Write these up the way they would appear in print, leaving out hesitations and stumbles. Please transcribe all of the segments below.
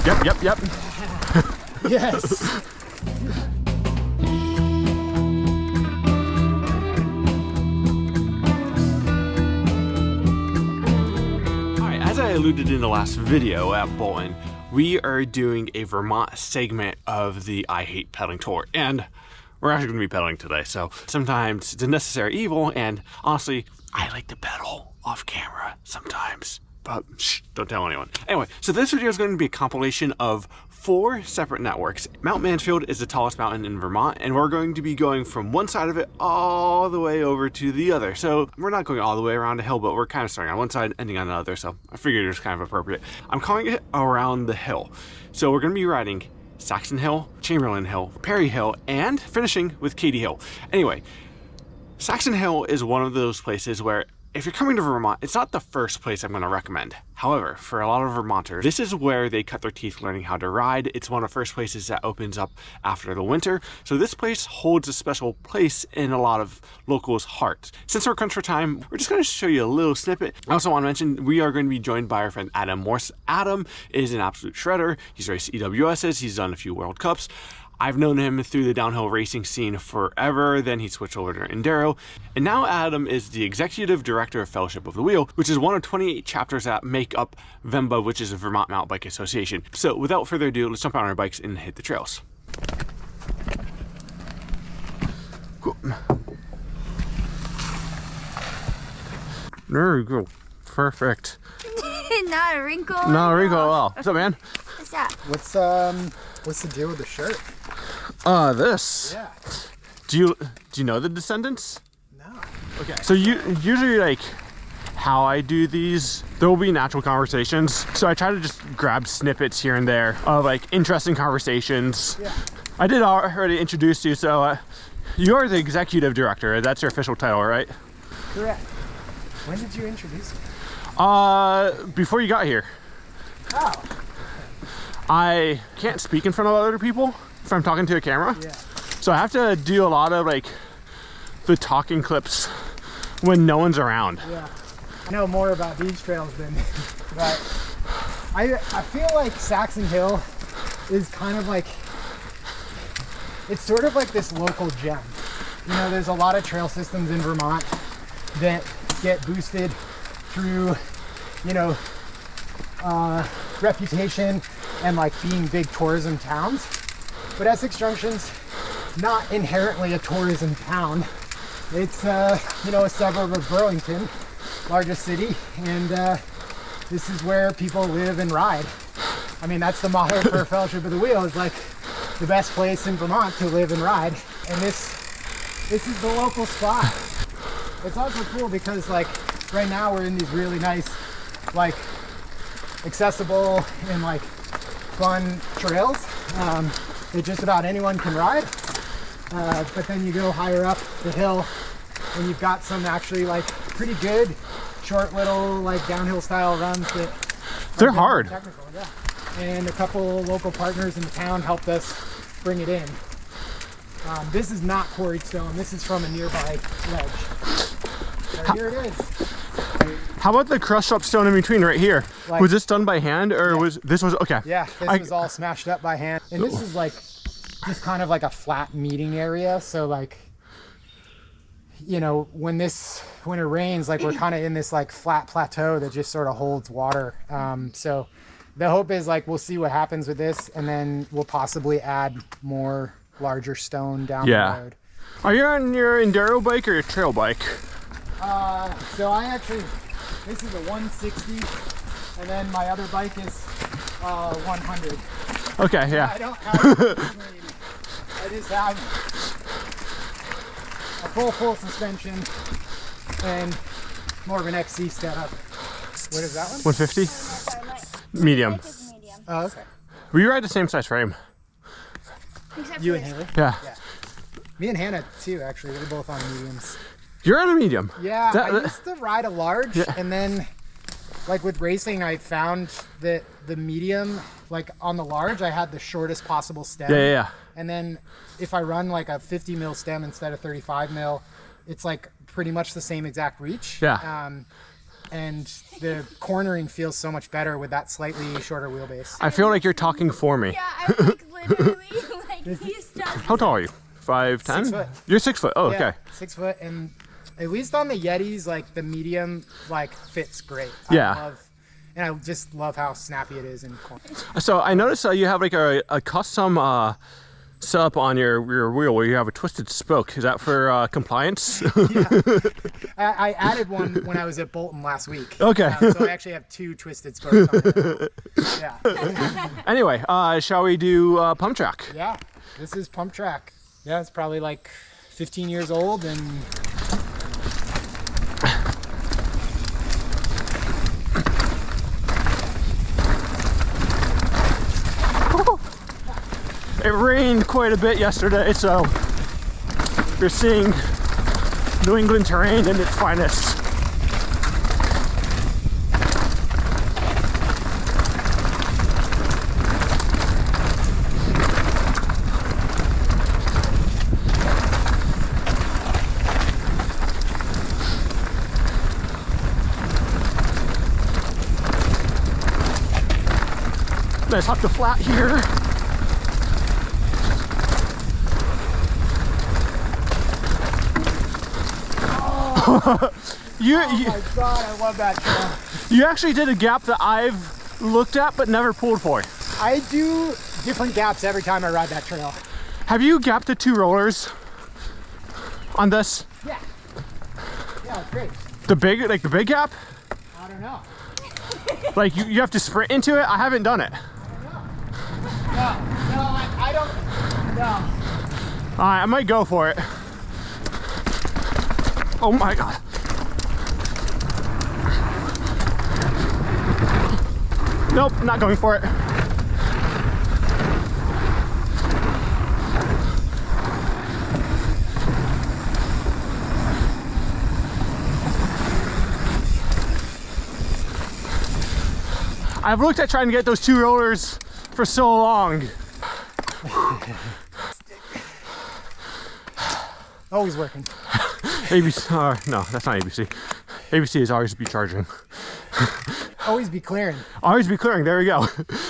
Yep. Yes. Alright, as I alluded in the last video at Bolton, we are doing a Vermont segment of the I Hate Pedaling Tour, and we're actually going to be pedaling today, so sometimes it's a necessary evil, and honestly, I like to pedal off camera sometimes, but shh, don't tell anyone. Anyway, so this video is going to be a compilation of 4 separate networks. Mount Mansfield is the tallest mountain in Vermont, and we're going to be going from one side of it all the way over to the other. So we're not going all the way around the hill, but we're kind of starting on one side, ending on the other, so I figured it was kind of appropriate. I'm calling it Around the Hill. So we're going to be riding Saxon Hill, Chamberlain Hill, Perry Hill, and finishing with Cady Hill. Anyway, Saxon Hill is one of those places where if you're coming to Vermont, it's not the first place I'm going to recommend. However, for a lot of Vermonters, this is where they cut their teeth learning how to ride. It's one of the first places that opens up after the winter. So this place holds a special place in a lot of locals' hearts. Since we're crunch for time, we're just going to show you a little snippet. I also want to mention we are going to be joined by our friend Adam Morse. Adam is an absolute shredder. He's raced EWSs. He's done a few World Cups. I've known him through the downhill racing scene forever, then he switched over to Enduro, and now Adam is the Executive Director of Fellowship of the Wheel, which is one of 28 chapters that make up VEMBA, which is the Vermont Mountain Bike Association. So without further ado, let's jump on our bikes and hit the trails. There we go. Perfect. Not a wrinkle. Not a wrinkle at all. What's up, man? What's that? What's the deal with the shirt? This. Yeah. Do you know the Descendants? No. Okay. So usually like how I do these, there will be natural conversations. So I try to just grab snippets here and there of like interesting conversations. Yeah. I did already introduce you, so you are the Executive Director. That's your official title, right? Correct. When did you introduce me? Before you got here. Oh. I can't speak in front of other people if I'm talking to a camera. Yeah. So I have to do a lot of like the talking clips when no one's around. Yeah. I know more about these trails than, but I feel like Saxon Hill is kind of like, it's sort of like this local gem. You know, there's a lot of trail systems in Vermont that get boosted through, you know, reputation and like being big tourism towns, but Essex Junction's not inherently a tourism town. It's you know, a suburb of Burlington, largest city, and this is where people live and ride. I mean, that's the motto for Fellowship of the Wheel, is like the best place in Vermont to live and ride, and this is the local spot. It's also cool because like right now we're in these really nice, like accessible and like fun trails that just about anyone can ride, but then you go higher up the hill and you've got some actually like pretty good short little like downhill style runs that they're hard. Technical, yeah. And a couple local partners in the town helped us bring it in. This is not quarried stone, this is from a nearby ledge. So here it is. How about the crushed up stone in between right here? Like, was this done by hand, or was this okay? Yeah, this was all smashed up by hand. And this is like just kind of like a flat meeting area. So like, you know, when it rains, like we're kind of in this like flat plateau that just sort of holds water. So the hope is like, we'll see what happens with this, and then we'll possibly add more larger stone down the road. Are you on your enduro bike or your trail bike? So this is a 160, and then my other bike is 100. Okay, yeah. I don't have I just have a full suspension and more of an XC setup. What is that one? 150? Medium. Oh, okay. We ride the same size frame. You and Haley? Yeah. Me and Hannah too, actually. We're both on mediums. You're on a medium. Yeah, I used to ride a large, and then like with racing, I found that the medium, like on the large, I had the shortest possible stem. Yeah. And then if I run like a 50 mil stem instead of 35 mil, it's like pretty much the same exact reach. Yeah. and the cornering feels so much better with that slightly shorter wheelbase. I feel like you're talking for me. Yeah, I'm like literally like he's just. How tall are you? 5'10"? 6 foot. You're 6 foot. Oh, Yeah, okay. 6 foot, and at least on the Yetis, like the medium, like fits great. Yeah. And I just love how snappy it is in corner. So I noticed you have like a custom setup on your rear wheel where you have a twisted spoke. Is that for compliance? I added one when I was at Bolton last week. Okay. So I actually have 2 twisted spokes on it. Yeah. Anyway, shall we do pump track? Yeah. This is pump track. Yeah, it's probably like 15 years old, and it rained quite a bit yesterday, so you're seeing New England terrain in its finest. Nice up the flat here. oh my god, I love that trail. You actually did a gap that I've looked at but never pulled for. I do different gaps every time I ride that trail. Have you gapped the 2 rollers on this? Yeah. Yeah, it's great. The big gap? I don't know. Like you have to sprint into it? I haven't done it. I don't. No. Alright, I might go for it. Oh my god. Nope, not going for it. I've looked at trying to get those 2 rollers for so long. Always working. ABC, no, that's not ABC. ABC is always be charging. Always be clearing. Always be clearing, there we go.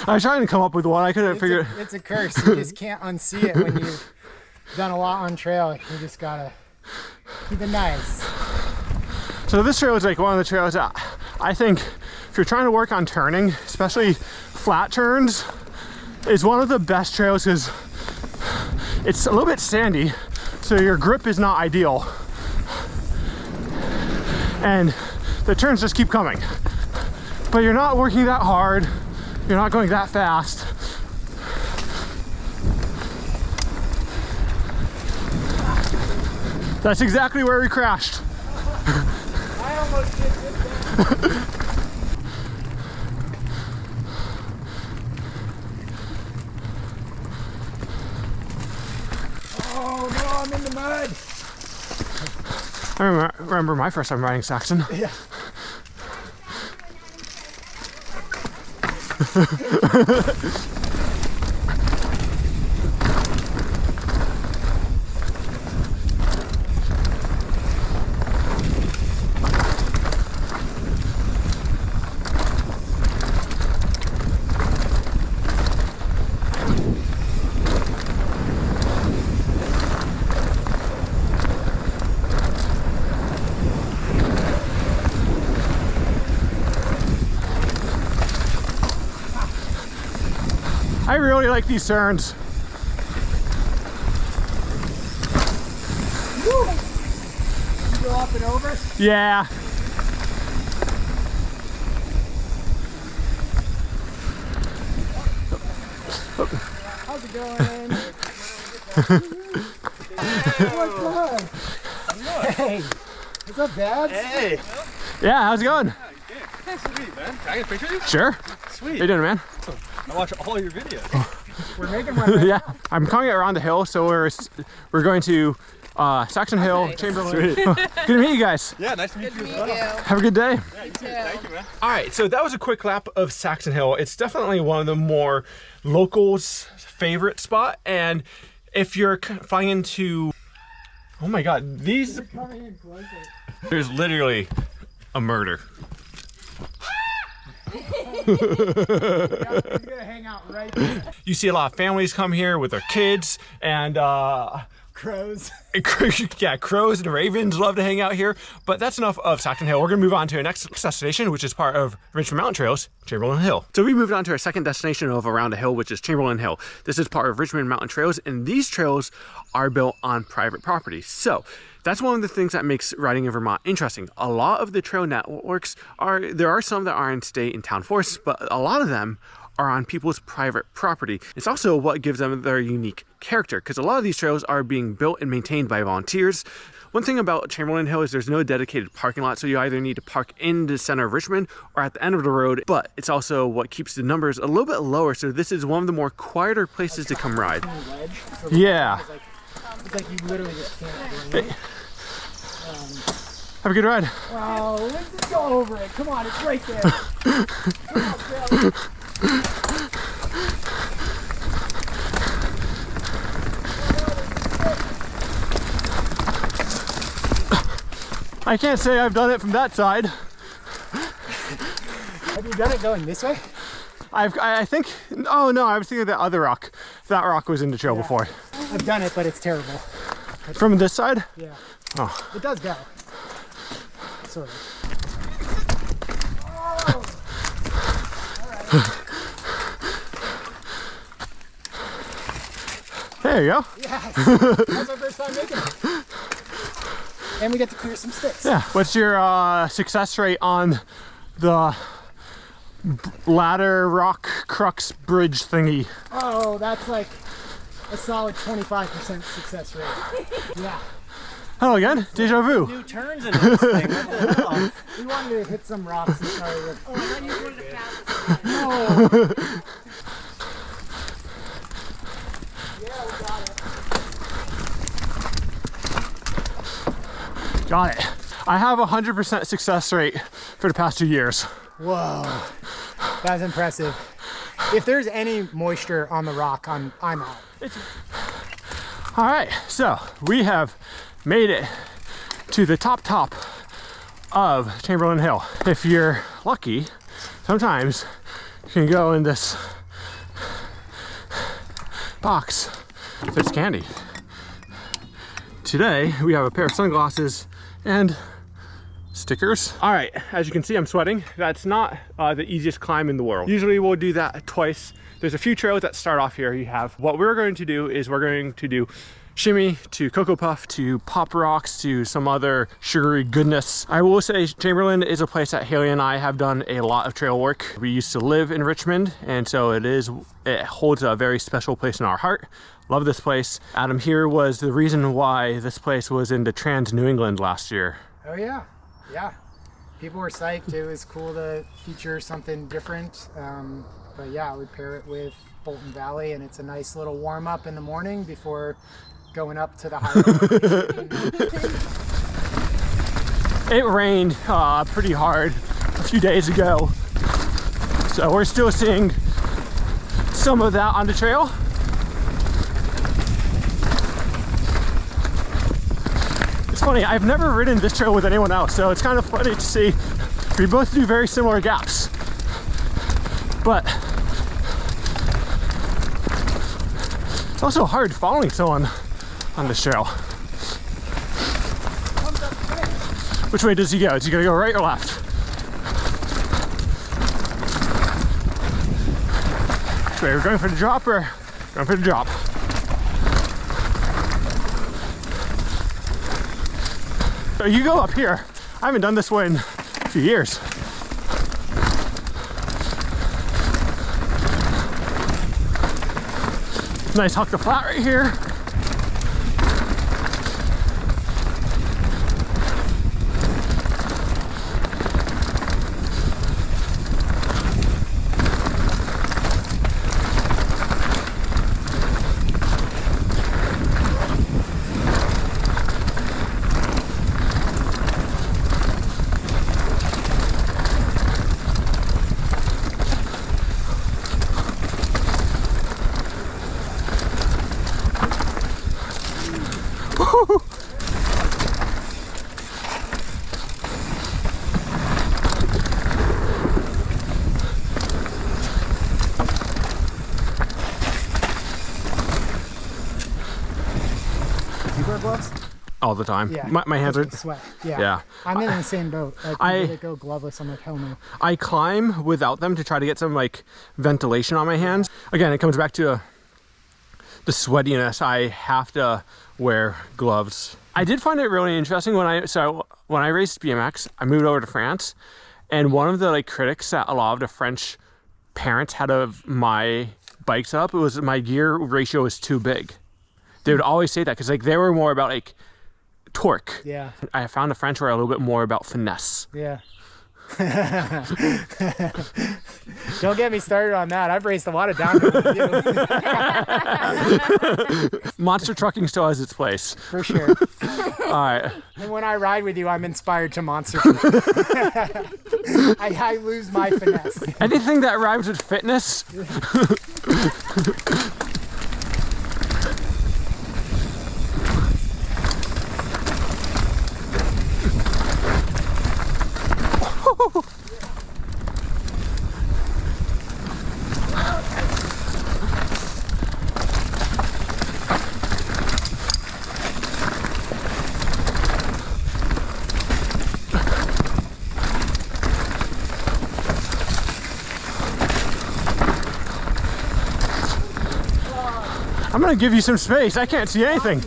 I was trying to come up with one, I couldn't figure it. It's a curse, you just can't unsee it when you've done a lot on trail. You just gotta keep it nice. So this trail is like one of the trails that I think if you're trying to work on turning, especially flat turns, is one of the best trails because it's a little bit sandy, so your grip is not ideal. And the turns just keep coming. But you're not working that hard, you're not going that fast. That's exactly where we crashed. I almost did this. Oh no, I'm in the mud. I remember my first time riding Saxon. Yeah. I really like these turns. Woo! You go up and over? Yeah. How's it going? What's up? Hey, what's up, Dad? Hey! Yeah, how's it going? Sweet, man. Can I get a picture of you? Sure. Sweet. How you doing, man? I watch all your videos. We're making one right Yeah. I'm coming around the hill, so we're going to Saxon Hill, Chamberlain. Good to meet you guys. Yeah, nice to meet you as well. Have a good day. Yeah, you too. Thank you, man. All right, so that was a quick lap of Saxon Hill. It's definitely one of the more locals' favorite spot, and if you're flying into, oh my God, these, coming in closer. there's literally a murder. He's gonna hang out right there. You see a lot of families come here with their kids, and Crows. yeah, crows and ravens love to hang out here. But that's enough of Saxon Hill. We're gonna move on to our next destination, which is part of Richmond Mountain Trails, Chamberlain Hill. So we moved on to our second destination of around a hill, which is Chamberlain Hill. This is part of Richmond Mountain Trails, and these trails are built on private property. So that's one of the things that makes riding in Vermont interesting. A lot of the trail networks there are some that are in state and town forests, but a lot of them are on people's private property. It's also what gives them their unique character, because a lot of these trails are being built and maintained by volunteers. One thing about Chamberlain Hill is there's no dedicated parking lot, so you either need to park in the center of Richmond or at the end of the road, but it's also what keeps the numbers a little bit lower, so this is one of the more quieter places to come ride. Yeah. It's like you literally just can't do it. Have a good ride. Oh, let's just go over it. Come on, it's right there. Come on, Phil. I can't say I've done it from that side. Have you done it going this way? I think, oh no, I was thinking of that other rock. That rock was in the trail before. I've done it, but it's terrible. From this side? Yeah. Oh. It does go. Sort of. Oh. All right. There you go. Yes. That's our first time making it. And we get to clear some sticks. Yeah. What's your success rate on the ladder rock crux bridge thingy? Oh, that's like a solid 25% success rate. Yeah. Hello again. Deja vu. New turns in this thing. What the hell? We wanted to hit some rocks and started with. Oh, I thought you wanted to pass. No. Yeah, we got it. Got it. I have a 100% success rate for the past 2 years. Whoa, that's impressive. If there's any moisture on the rock, I'm out. All right, so we have made it to the top of Chamberlain Hill. If you're lucky, sometimes you can go in this box that fits candy. Today, we have a pair of sunglasses and stickers. All right, as you can see, I'm sweating. That's not the easiest climb in the world. Usually we'll do that twice. There's a few trails that start off here. You have, what we're going to do is we're going to do shimmy to Cocoa Puff to Pop Rocks to some other sugary goodness. I will say Chamberlain is a place that Haley and I have done a lot of trail work. We used to live in Richmond, and so it holds a very special place in our heart. Love this place. Adam here was the reason why this place was into Trans New England last year. Oh yeah, yeah. People were psyched. It was cool to feature something different. But yeah, I would pair it with Bolton Valley, and it's a nice little warm up in the morning before going up to the highway. It rained pretty hard a few days ago, so we're still seeing some of that on the trail. It's funny, I've never ridden this trail with anyone else, so it's kind of funny to see. We both do very similar gaps, but it's also hard following someone on this trail. Which way does he go? Is he gonna go right or left? Which way? We're going for the drop or going for the drop? So you go up here. I haven't done this one in a few years. Nice huck to flat right here. all the time. Yeah, My hands are sweat. Yeah. Yeah. I'm in the same boat. Like, I they go gloveless. I'm like, hell no. I climb without them to try to get some like ventilation on my hands. Again, it comes back to the sweatiness. I have to wear gloves. I did find it really interesting when I raced BMX, I moved over to France, and one of the like critics that a lot of the French parents had of my bike setup, it was my gear ratio was too big. They would always say that because like they were more about like torque. Yeah. I found the French were a little bit more about finesse. Yeah. Don't get me started on that. I've raced a lot of downhill with you. Monster trucking still has its place. For sure. All right. And when I ride with you, I'm inspired to monster. I lose my finesse. Anything that rhymes with fitness. I'm gonna give you some space. I can't see anything.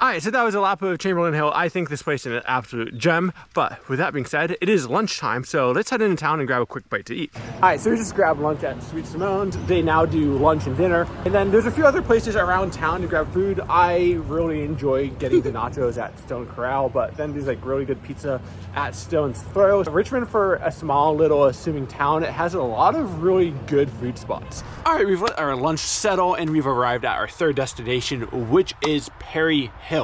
Alright, so that was a lap of Chamberlain Hill. I think this place is an absolute gem, but with that being said, it is lunchtime, so let's head into town and grab a quick bite to eat. Alright, so we just grabbed lunch at Sweet Simone's. They now do lunch and dinner, and then there's a few other places around town to grab food. I really enjoy getting the nachos at Stone Corral, but then there's like really good pizza at Stone's Throw. Richmond, for a small little assuming town, it has a lot of really good food spots. Alright, we've let our lunch settle and we've arrived at our third destination, which is Perry Hill.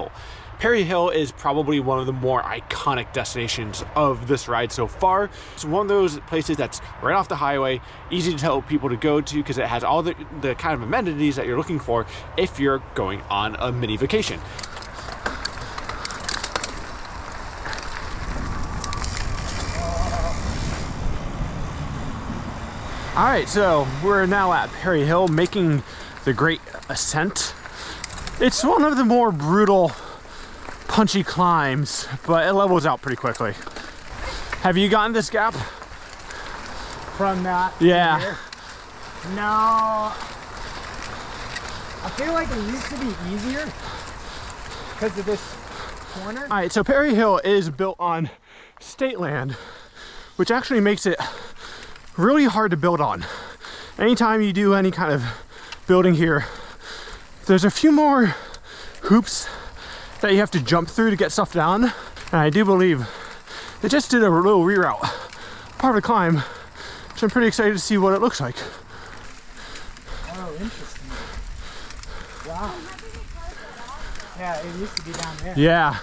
Perry Hill is probably one of the more iconic destinations of this ride so far. It's one of those places that's right off the highway, easy to tell people to go to because it has all the kind of amenities that you're looking for if you're going on a mini vacation. All right, so we're now at Perry Hill making the great ascent. It's one of the more brutal, punchy climbs, but it levels out pretty quickly. Have you gotten this gap? From that? Yeah. Here? No. I feel like it used to be easier because of this corner. All right, so Perry Hill is built on state land, which actually makes it really hard to build on. Anytime you do any kind of building here, there's a few more hoops that you have to jump through to get stuff down. And I do believe they just did a little reroute part of the climb, so I'm pretty excited to see what it looks like. Oh, interesting. Wow. Yeah, it used to be down there. Yeah.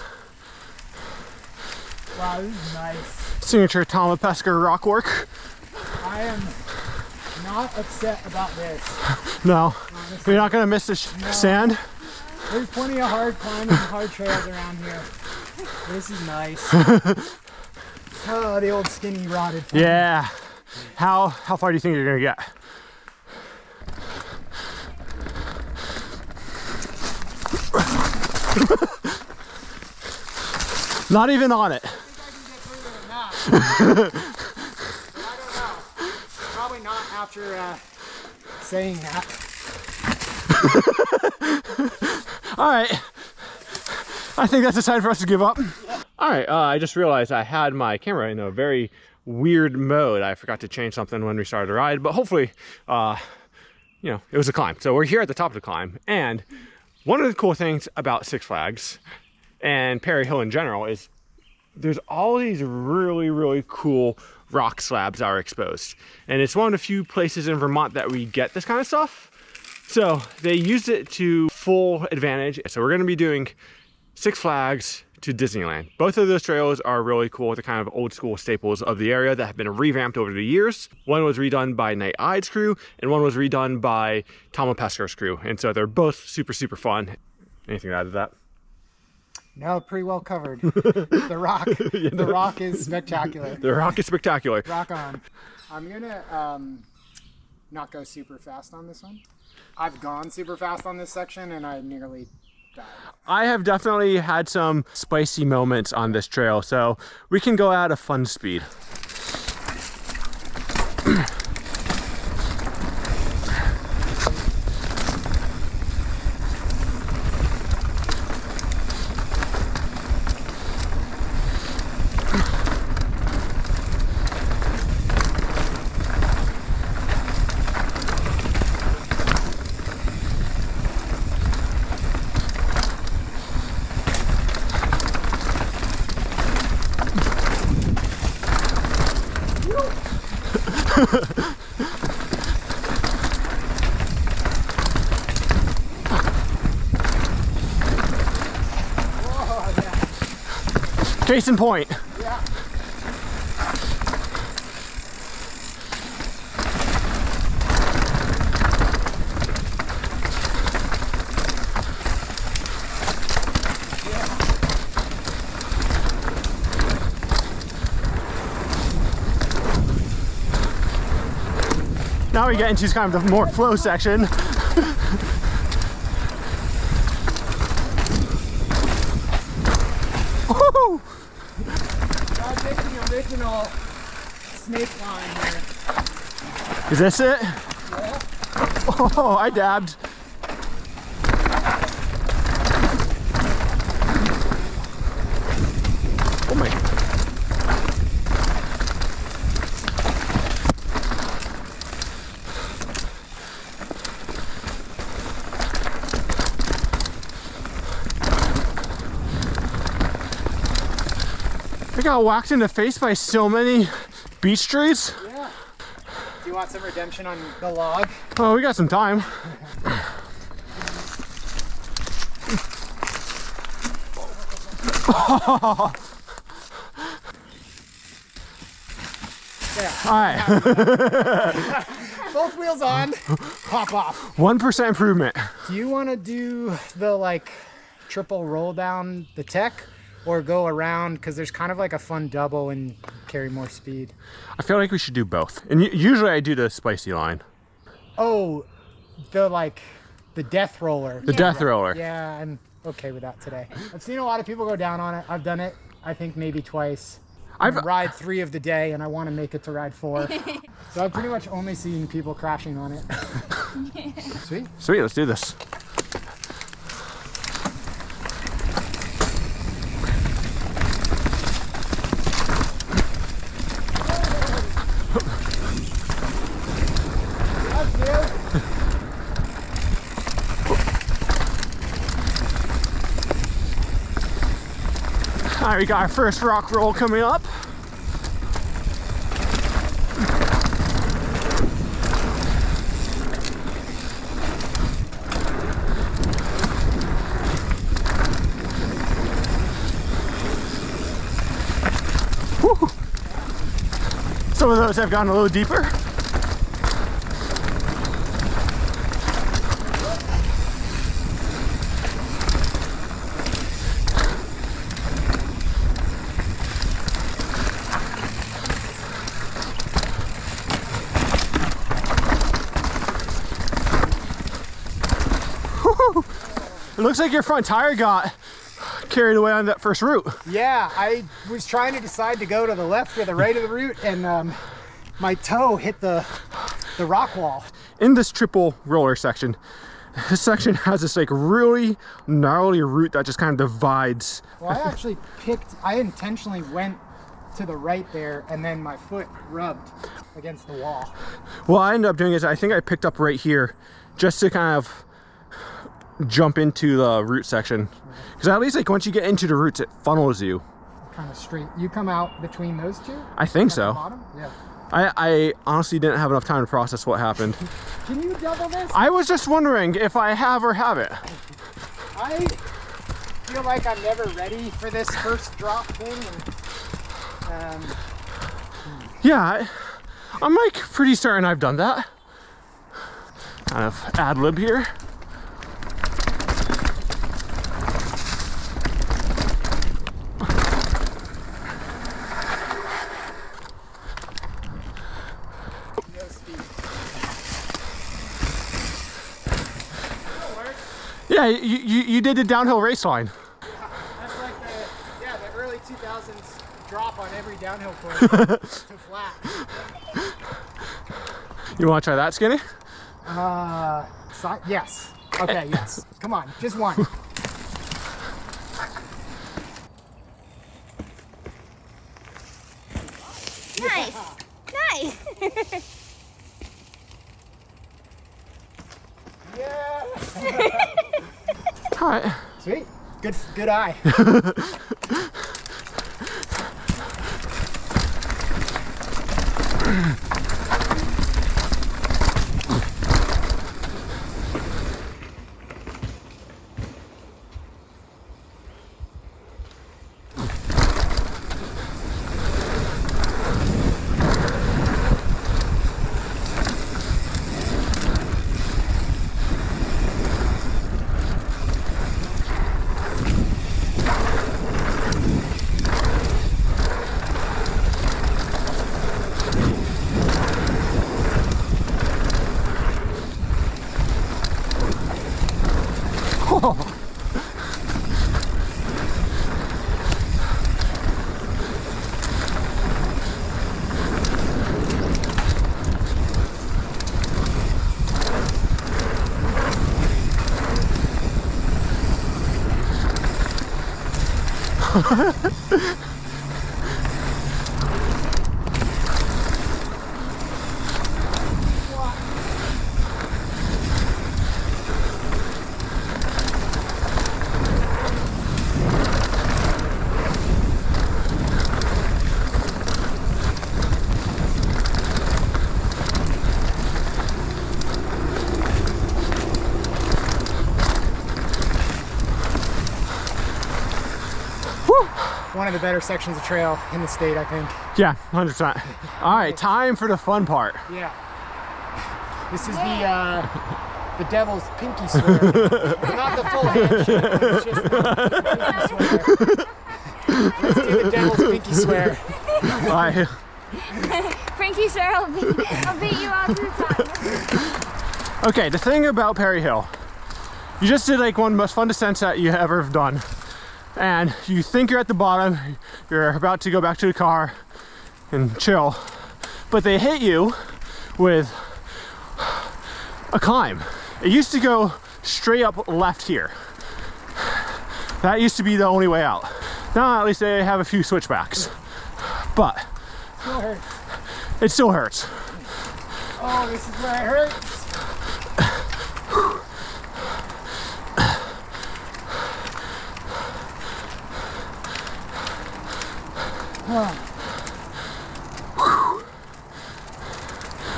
Wow, this is nice. Signature Tom Pesca rock work. I am not upset about this. No, Honestly. you're not gonna miss the sand. There's plenty of hard climbing and hard trails around here. This is nice. Oh, the old skinny rotted farm. Yeah. How far do you think you're gonna get? Not even on it. I think I can get further than that. I don't know. Probably not after saying that. All right. I think that's a sign for us to give up. All right, I just realized I had my camera in a very weird mode. I forgot to change something when we started the ride, but hopefully, you know, it was a climb. So we're here at the top of the climb, and one of the cool things about Six Flags and Perry Hill in general is there's all these really, really cool rock slabs that are exposed. And it's one of the few places in Vermont that we get this kind of stuff. So they used it to full advantage. So we're gonna be doing Six Flags to Disneyland. Both of those trails are really cool. They're kind of old school staples of the area that have been revamped over the years. One was redone by Night Eyed's crew, and one was redone by Tom Pescar's crew. And so they're both super, super fun. Anything to add to that? No, pretty well covered. The rock. Yeah, the rock is spectacular. The rock is spectacular. Rock on. I'm gonna not go super fast on this one. I've gone super fast on this section and I nearly died. I have definitely had some spicy moments on this trail, so we can go at a fun speed. Case in point. Yeah. Now we get into kind of the more flow section. Woo! I'll take the original snake line here. Is this it? Yeah. Oh, I dabbed. Oh my. I got whacked in the face by so many beach trees. Yeah. Do you want some redemption on the log? Oh, we got some time. Yeah. All right. Both wheels on. Pop off. 1% improvement. Do you want to do the like triple roll down the tech or go around? Because there's kind of like a fun double and carry more speed. I feel like we should do both. And usually I do the spicy line. Oh, the death roller. The death roller. Yeah, I'm okay with that today. I've seen a lot of people go down on it. I've done it, I think maybe twice. I've ride 3 of the day and I want to make it to ride 4. So I've pretty much only seen people crashing on it. Sweet. Sweet, let's do this. All right, we got our first rock roll coming up. Woo. Some of those have gone a little deeper. It looks like your front tire got carried away on that first route. Yeah, I was trying to decide to go to the left or the right of the route, and my toe hit the rock wall. In this triple roller section, this section has this like really gnarly route that just kind of divides. Well, I intentionally went to the right there, and then my foot rubbed against the wall. What I ended up doing is I think I picked up right here just to kind of jump into the root section, because at least like once you get into the roots it funnels you kind of straight. You come out between those two? I think at so. the bottom? Yeah. I honestly didn't have enough time to process what happened. Can you double this? I was just wondering if I have or haven't. I feel like I'm never ready for this first drop thing. And, Yeah, I'm like pretty certain I've done that. Kind of ad lib here. no speed. Yeah, you did the downhill race line. That's like the early 2000s drop on every downhill course to flat. You want to try that, Skinny? Yes. Okay, yes. Come on, just one. Nice. Nice. Yeah. All right. Sweet. Good eye. One of the better sections of trail in the state, I think. Yeah, 100%. All right, time for the fun part. Yeah. This is the devil's pinky swear. It's not the full handshake, it's just the pinky swear. Let's do the devil's pinky swear. All right. Frankie, sir, I'll beat you all through time. Okay, the thing about Perry Hill, you just did like one of the most fun descents that you ever have done. And you think you're at the bottom, you're about to go back to the car and chill, but they hit you with a climb. It used to go straight up left here. That used to be the only way out. Now at least they have a few switchbacks, but Still hurts. it still hurts. Oh, this is where it hurts.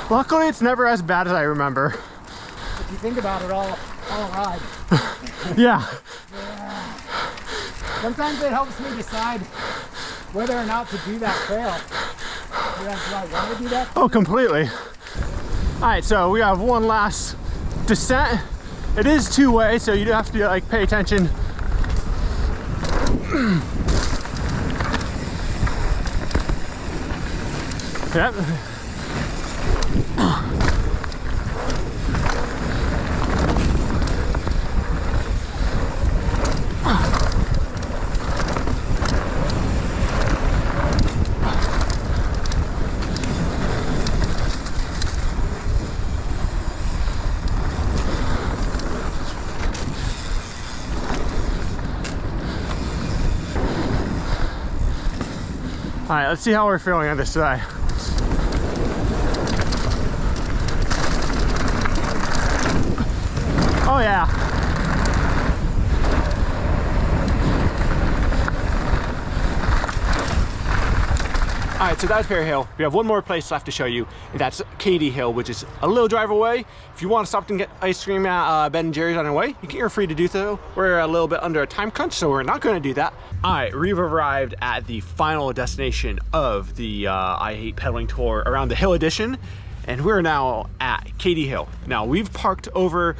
Luckily, it's never as bad as I remember. If you think about it, all ride. Yeah. Sometimes it helps me decide whether or not to do that trail. Do I want to do that? Oh, completely. All right, so we have one last descent. It is two-way, so you do have to like pay attention. Yep. All right, let's see how we're feeling on this today. Oh yeah. All right, so that's Perry Hill. We have one more place left to show you, and that's Cady Hill, which is a little drive away. If you want to stop and get ice cream at Ben & Jerry's on your way, you're free to do so. We're a little bit under a time crunch, so we're not going to do that. All right, we've arrived at the final destination of the I Hate Pedaling Tour around the Hill Edition, and we're now at Cady Hill. Now, we've parked over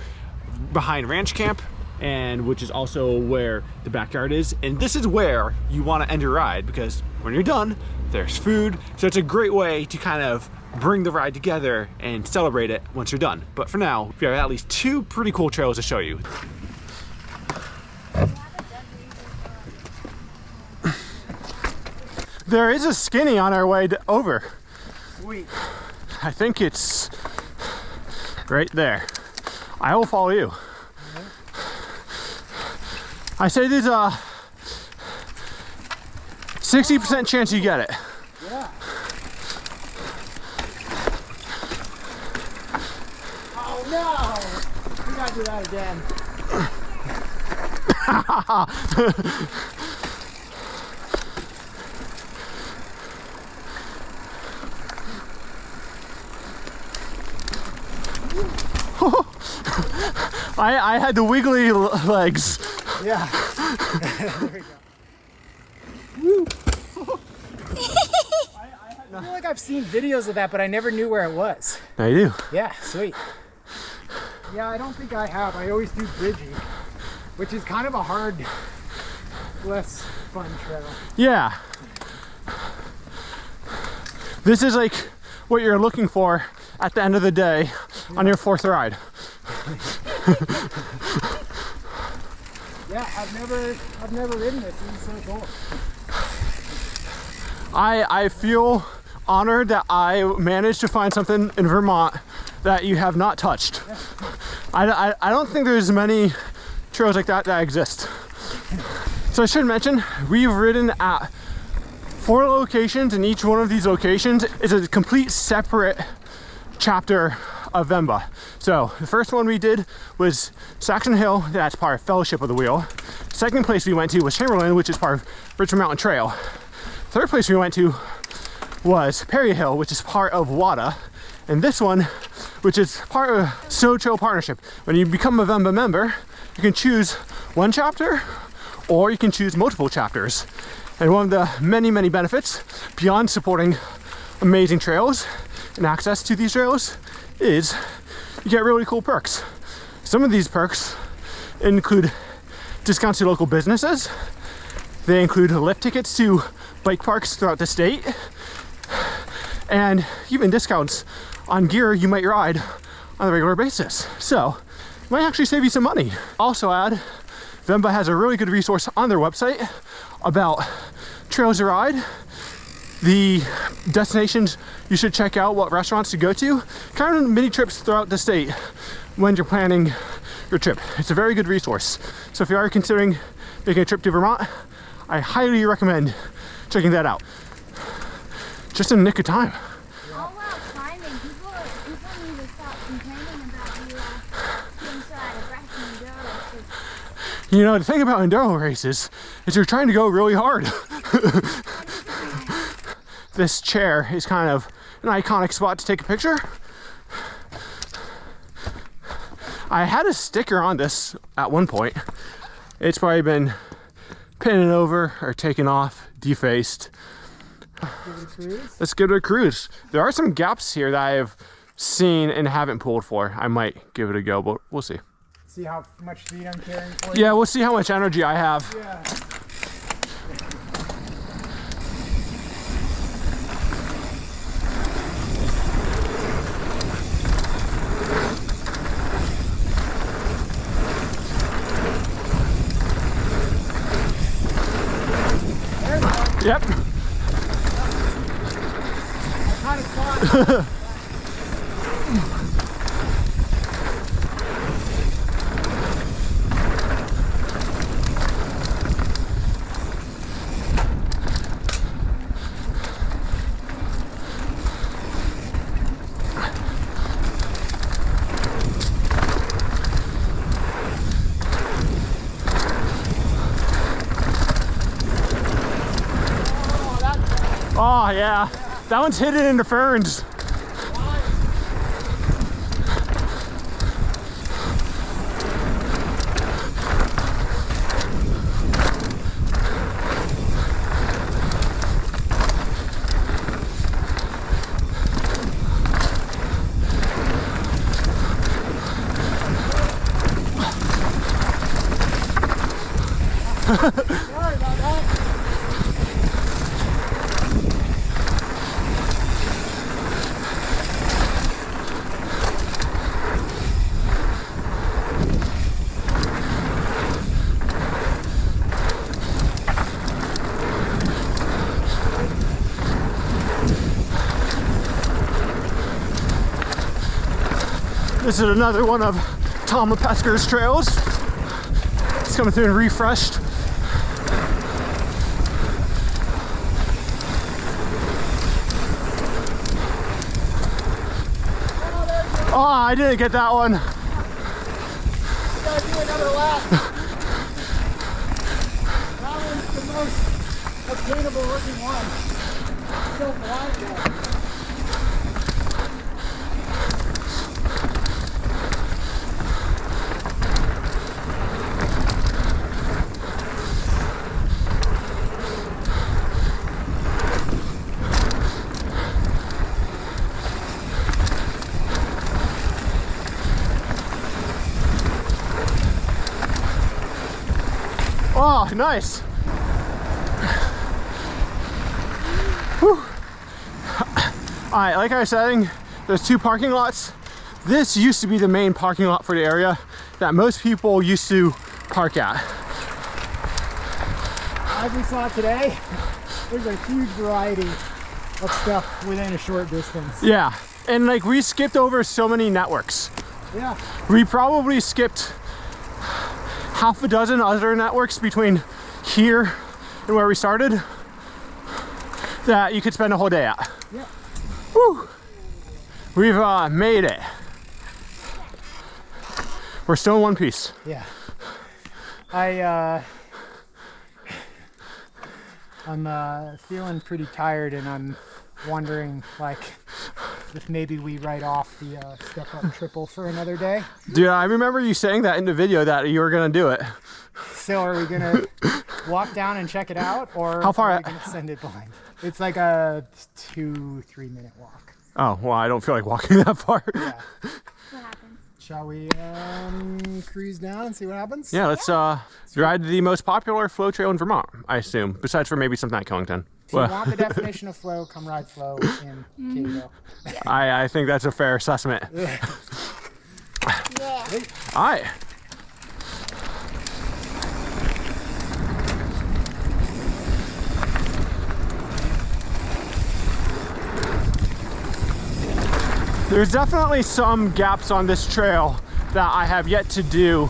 behind Ranch Camp, and which is also where the backyard is, and this is where you want to end your ride, because when you're done, there's food. So it's a great way to kind of bring the ride together and celebrate it once you're done. But for now, we have at least two pretty cool trails to show you. There is a skinny on our way over. Sweet. I think it's right there. I will follow you. I say there's a 60% chance you get it. Yeah. Oh no! We gotta do that again. I had the wiggly legs. Yeah. There we go. Woo. I feel like I've seen videos of that, but I never knew where it was. I do. Yeah, sweet. Yeah, I don't think I have. I always do bridging, which is kind of a hard, less fun trail. Yeah. This is like what you're looking for at the end of the day on your fourth ride. Yeah, I've never ridden this. This is so cool. I feel honored that I managed to find something in Vermont that you have not touched. I don't think there's many trails like that exist. So I should mention, we've ridden at 4 locations, and each one of these locations is a complete separate chapter of Vemba. So the first one we did was Saxon Hill, that's part of Fellowship of the Wheel. Second place we went to was Chamberlain, which is part of Richmond Mountain Trail. Third place we went to was Perry Hill, which is part of WADA. And this one, which is part of Stowe Trail Partnership. When you become a Vemba member, you can choose one chapter or you can choose multiple chapters. And one of the many, many benefits beyond supporting amazing trails and access to these trails is you get really cool perks. Some of these perks include discounts to local businesses. They include lift tickets to bike parks throughout the state, and even discounts on gear you might ride on a regular basis. So it might actually save you some money. Also add, Vemba has a really good resource on their website about trails to ride, the destinations you should check out, what restaurants to go to, kind of mini trips throughout the state when you're planning your trip. It's a very good resource. So if you are considering making a trip to Vermont, I highly recommend checking that out. Just in the nick of time. All while climbing, people need to stop complaining about you being so out of breath in Enduro. You know, the thing about Enduro races is you're trying to go really hard. This chair is kind of an iconic spot to take a picture. I had a sticker on this at one point. It's probably been pinning over or taken off, defaced. Let's give it a cruise. There are some gaps here that I have seen and haven't pulled for. I might give it a go, but we'll see. See how much speed I'm carrying for you? Yeah, we'll see how much energy I have. Yeah. Yep. Kind of fun. Oh yeah. That one's hidden in the ferns. Sorry about that. This is another one of Tom LePesker's trails. It's coming through and refreshed. Oh, I didn't get that one. Gotta do another lap. That one's the most obtainable looking one. So blind though. Oh, nice. Whew. All right, like I was saying, there's two parking lots. This used to be the main parking lot for the area that most people used to park at. As we saw today, there's a huge variety of stuff within a short distance. Yeah, and like we skipped over so many networks. Yeah. We probably skipped half a dozen other networks between here and where we started that you could spend a whole day at. Yeah. Woo! We've made it. We're still in one piece. Yeah. I'm feeling pretty tired, and I'm wondering, like, if maybe we write off the step up triple for another day. Dude, I remember you saying that in the video that you were gonna do it. So are we gonna walk down and check it out, or how far? Are we gonna send it blind? It's like a 2-3 minute walk. Oh well, I don't feel like walking that far. Yeah. What happens? Shall we cruise down and see what happens? Yeah, let's ride the most popular flow trail in Vermont, I assume, besides for maybe something at Killington. If you want the definition of flow, come ride flow in Cady Hill. I think that's a fair assessment. Yeah. All right. There's definitely some gaps on this trail that I have yet to do.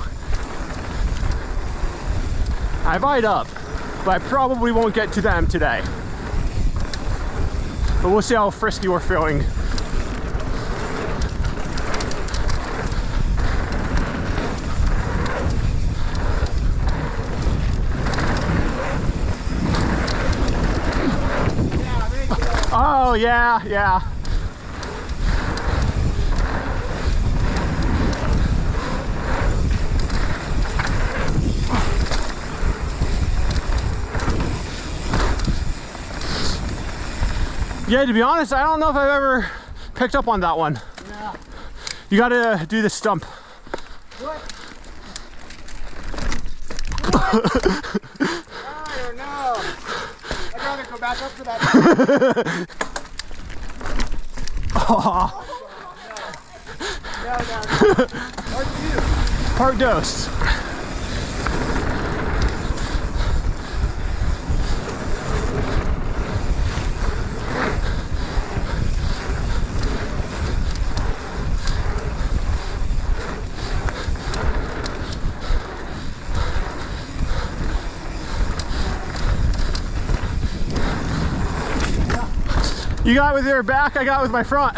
I've eyed up, but I probably won't get to them today. But we'll see how frisky we're feeling. Oh yeah, yeah. Yeah, to be honest, I don't know if I've ever picked up on that one. Yeah. You gotta do the stump. What? I don't know. I'd rather go back up for that. Oh. No. Part 2. Part dose. You got it with your back, I got it with my front.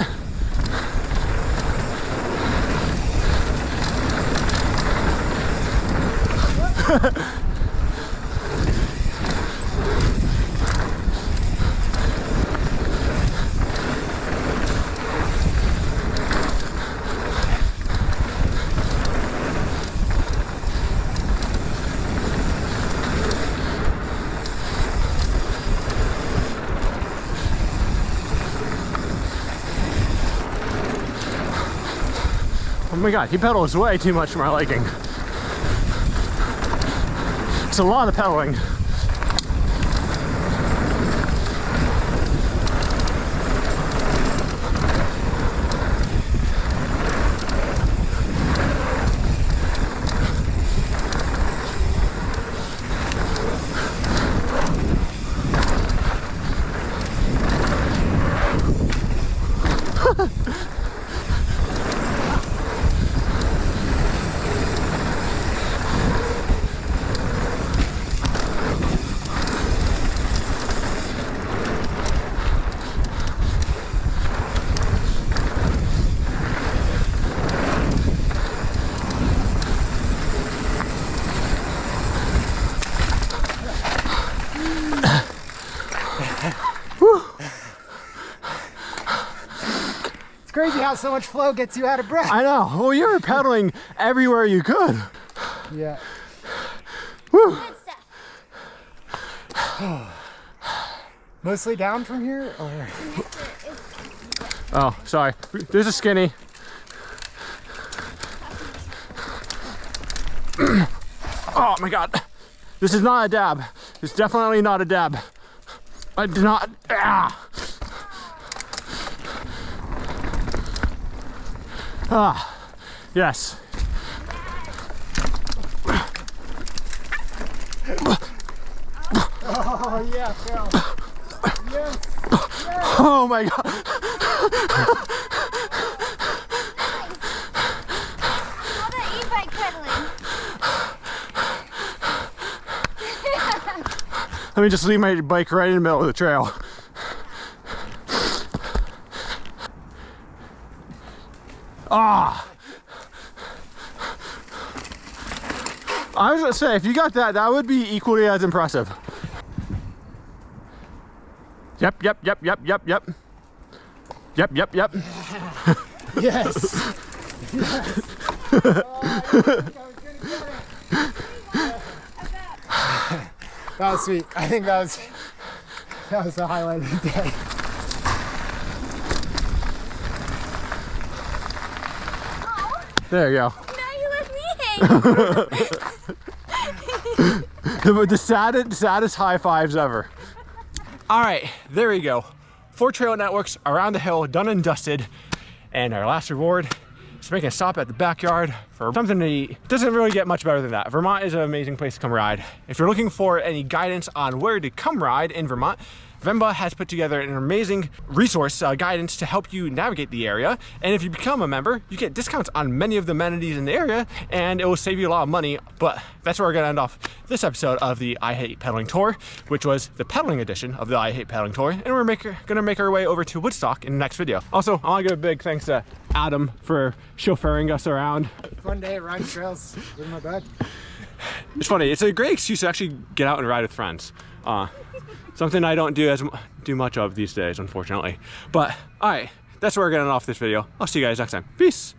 Oh my god, he pedals way too much for my liking. It's a lot of pedaling. It's crazy how so much flow gets you out of breath. I know. Well, you were pedaling everywhere you could. Yeah. Woo. Good stuff. Mostly down from here? Or... Oh, sorry. There's a skinny. Oh my god. This is not a dab. It's definitely not a dab. I did not. Ah. Ah. Yes. Oh yeah, Phil. Yes. Yes. Oh my god. How about e-bike pedaling? Let me just leave my bike right in the middle of the trail. Ah! I was gonna say, if you got that, that would be equally as impressive. Yep, yep, yep, yep, yep, yep. Yep, yep, yep. Yes. Yes. That was sweet. I think that was the highlight of the day. There you go. Now you left me hanging. The saddest high fives ever. All right, there we go. 4 trail networks around the hill, done and dusted. And our last reward is making a stop at the backyard for something to eat. Doesn't really get much better than that. Vermont is an amazing place to come ride. If you're looking for any guidance on where to come ride in Vermont, Vemba has put together an amazing resource guidance to help you navigate the area. And if you become a member, you get discounts on many of the amenities in the area, and it will save you a lot of money. But that's where we're gonna end off this episode of the I Hate Pedaling Tour, which was the pedaling edition of the I Hate Pedaling Tour. And we're gonna make our way over to Woodstock in the next video. Also, I wanna give a big thanks to Adam for chauffeuring us around. Fun day riding trails with my bud. It's funny, it's a great excuse to actually get out and ride with friends. Something I don't do much of these days, unfortunately. But all right, that's where we're getting off this video. I'll see you guys next time. Peace.